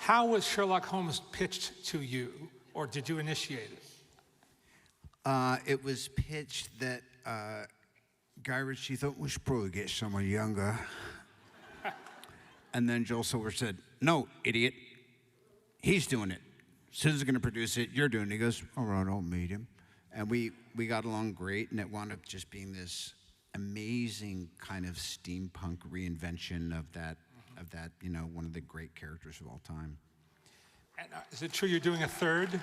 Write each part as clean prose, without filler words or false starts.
How was Sherlock Holmes pitched to you, or did you initiate it? It was pitched that Guy Ritchie thought we should probably get someone younger. And then Joel Silver said, "No, idiot. He's doing it. Susan's going to produce it. You're doing it." He goes, "All right, I'll meet him." And we got along great, and it wound up just being this amazing kind of steampunk reinvention of that, you know, one of the great characters of all time. And is it true you're doing a third?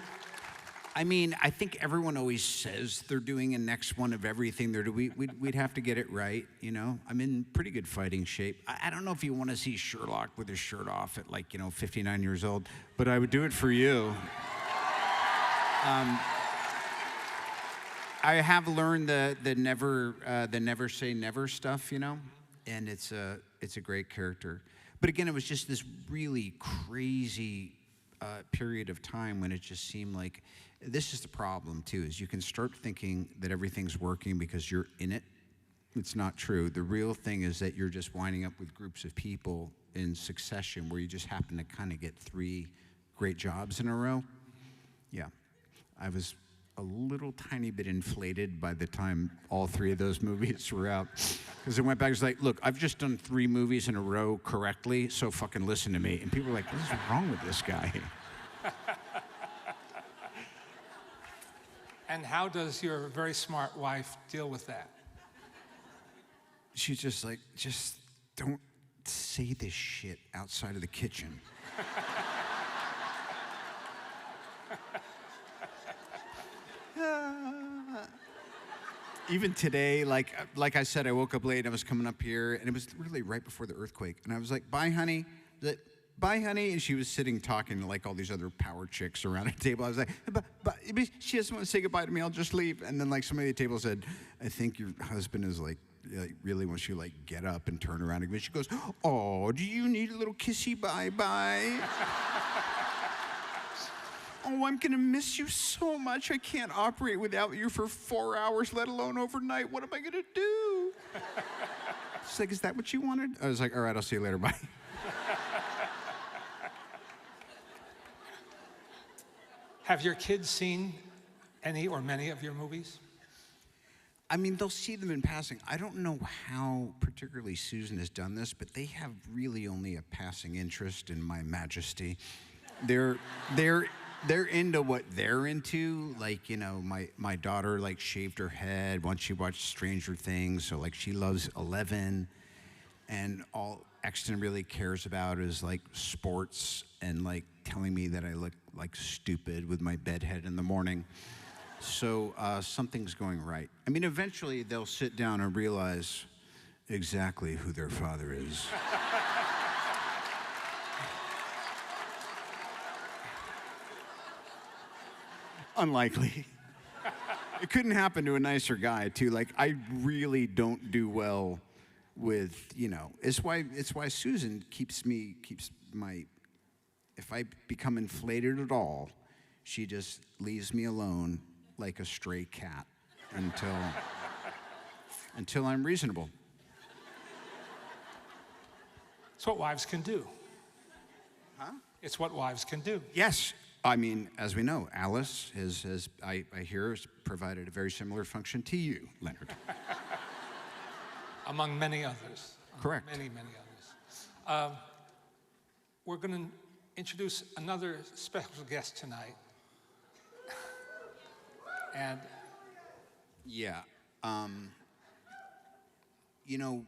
I mean, I think everyone always says they're doing a next one of everything they're doing. We'd have to get it right, you know? I'm in pretty good fighting shape. I don't know if you want to see Sherlock with his shirt off at, like, you know, 59 years old, but I would do it for you. I have learned the never say never stuff, you know? And it's a great character. But again, it was just this really crazy period of time when it just seemed like, this is the problem too, is you can start thinking that everything's working because you're in it. It's not true. The real thing is that you're just winding up with groups of people in succession where you just happen to kind of get 3 great jobs in a row. Yeah, I was a little tiny bit inflated by the time all 3 of those movies were out. Because I went back and was like, look, I've just done 3 movies in a row correctly, so fucking listen to me. And people were like, what is wrong with this guy? And how does your very smart wife deal with that? She's just like, just don't say this shit outside of the kitchen. Even today, like I said, I woke up late and I was coming up here, and it was really right before the earthquake. And I was like, bye, honey. Bye, honey. And she was sitting talking to like all these other power chicks around a table. I was like, but she doesn't want to say goodbye to me. I'll just leave. And then like somebody at the table said, I think your husband is like really wants you to like get up and turn around. And she goes, oh, do you need a little kissy bye-bye? Oh, I'm gonna miss you so much. I can't operate without you for 4 hours, let alone overnight. What am I gonna do? She's like, is that what you wanted? I was like, all right, I'll see you later, bye. Have your kids seen any or many of your movies? I mean, they'll see them in passing. I don't know how particularly Susan has done this, but they have really only a passing interest in my majesty. They're into what they're into. Like, you know, my daughter like shaved her head once she watched Stranger Things, so like she loves 11, and all Exton really cares about is like sports and like telling me that I look like stupid with my bedhead in the morning. So something's going right. I mean, eventually they'll sit down and realize exactly who their father is. Unlikely. It couldn't happen to a nicer guy, too. Like, I really don't do well with, you know, it's why Susan keeps my, if I become inflated at all, she just leaves me alone like a stray cat until I'm reasonable. It's what wives can do. Huh? It's what wives can do. Yes. I mean, as we know, Alice I hear, has provided a very similar function to you, Leonard. Among many others. Correct. Many, many others. We're going to introduce another special guest tonight. And yeah, you know,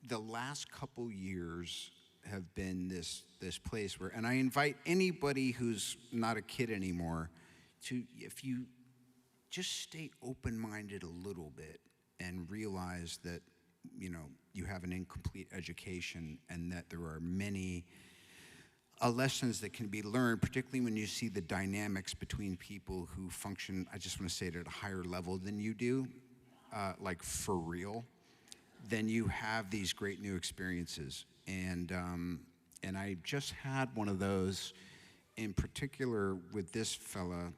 the last couple years have been this place where, and I invite anybody who's not a kid anymore to, if you just stay open-minded a little bit and realize that, you know, you have an incomplete education and that there are many lessons that can be learned, particularly when you see the dynamics between people who function, I just want to say it, at a higher level than you do, like for real, then you have these great new experiences. And I just had one of those, in particular with this fella.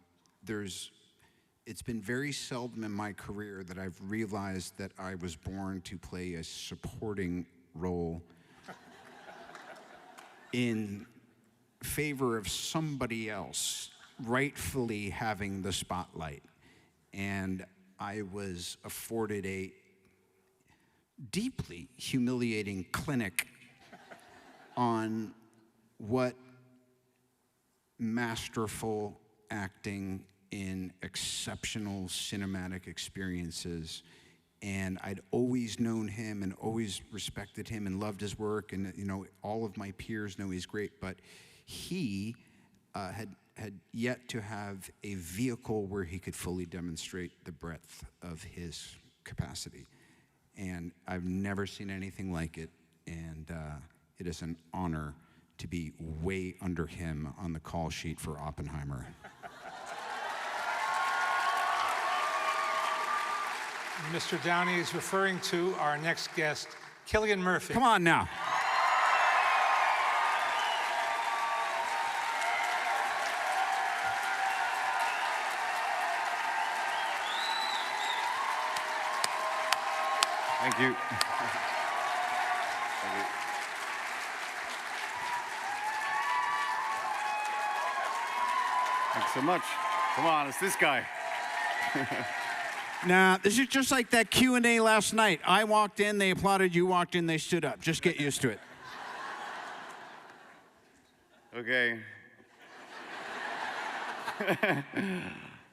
It's been very seldom in my career that I've realized that I was born to play a supporting role in favor of somebody else rightfully having the spotlight. And I was afforded a deeply humiliating clinic on what masterful acting in exceptional cinematic experiences. And I'd always known him and always respected him and loved his work. And, you know, all of my peers know he's great. But he had yet to have a vehicle where he could fully demonstrate the breadth of his capacity. And I've never seen anything like it. And it is an honor to be way under him on the call sheet for Oppenheimer. Mr. Downey is referring to our next guest, Cillian Murphy. Come on now. Thank you. Thank you. Thanks so much. Come on, it's this guy. Nah, this is just like that Q&A last night. I walked in, they applauded, you walked in, they stood up. Just get used to it. Okay.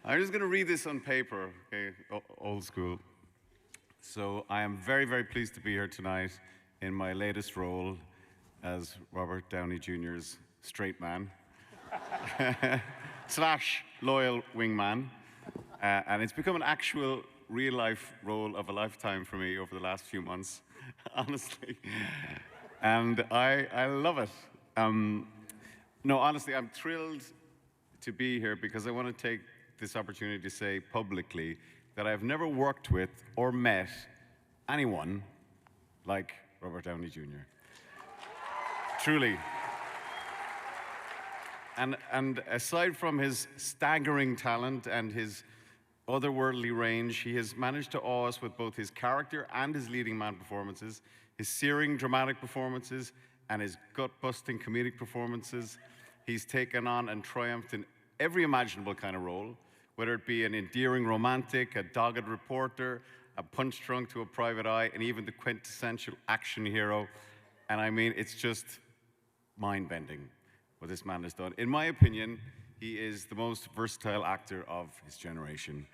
I'm just going to read this on paper, okay, old school. So I am very, very pleased to be here tonight in my latest role as Robert Downey Jr.'s straight man / loyal wingman. And it's become an actual real-life role of a lifetime for me over the last few months, honestly. And I love it. No, honestly, I'm thrilled to be here because I want to take this opportunity to say publicly that I've never worked with or met anyone like Robert Downey Jr. Truly. And aside from his staggering talent and his otherworldly range, he has managed to awe us with both his character and his leading man performances, his searing dramatic performances, and his gut-busting comedic performances. He's taken on and triumphed in every imaginable kind of role, whether it be an endearing romantic, a dogged reporter, a punch-drunk to a private eye, and even the quintessential action hero. And I mean, it's just mind-bending what this man has done. In my opinion, he is the most versatile actor of his generation.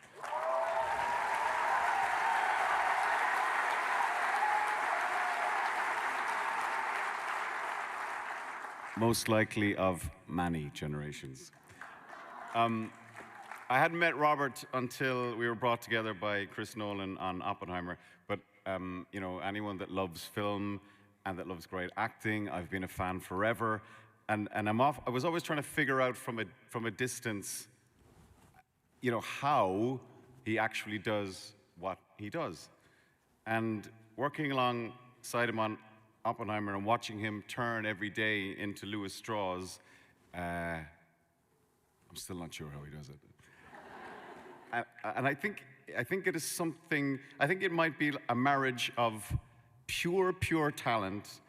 Most likely of many generations. I hadn't met Robert until we were brought together by Chris Nolan on Oppenheimer, but you know, anyone that loves film and that loves great acting, I've been a fan forever. And I was always trying to figure out from a distance, you know, how he actually does what he does. And working alongside him on Oppenheimer and watching him turn every day into Louis Strauss, I'm still not sure how he does it. And I think it is something, I think it might be a marriage of pure talent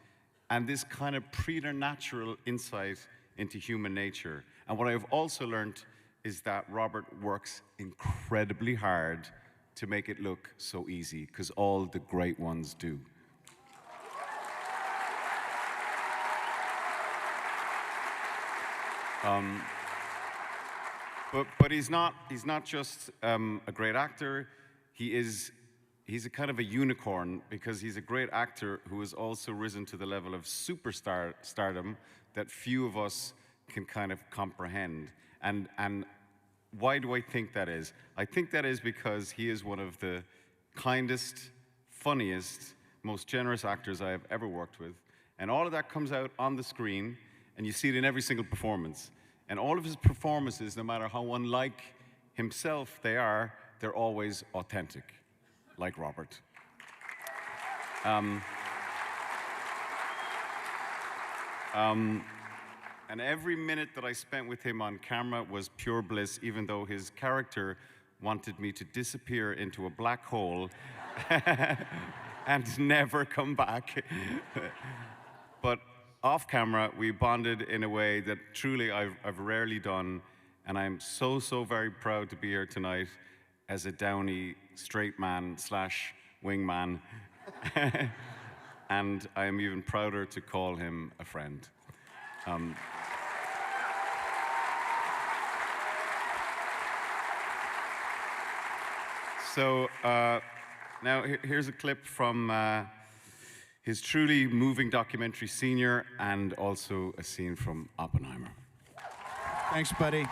and this kind of preternatural insight into human nature. And what I've also learned is that Robert works incredibly hard to make it look so easy, because all the great ones do. But he's not just a great actor. He's a kind of a unicorn because he's a great actor who has also risen to the level of stardom that few of us can kind of comprehend. And why do I think that is? I think that is because he is one of the kindest, funniest, most generous actors I have ever worked with. And all of that comes out on the screen, and you see it in every single performance. And all of his performances, no matter how unlike himself they are, they're always authentic. Like Robert. And every minute that I spent with him on camera was pure bliss, even though his character wanted me to disappear into a black hole and never come back. But off camera, we bonded in a way that truly I've rarely done, and I'm so, so very proud to be here tonight as a Downey straight man / wingman. And I am even prouder to call him a friend. So now here's a clip from his truly moving documentary, Senior, and also a scene from Oppenheimer. Thanks, buddy.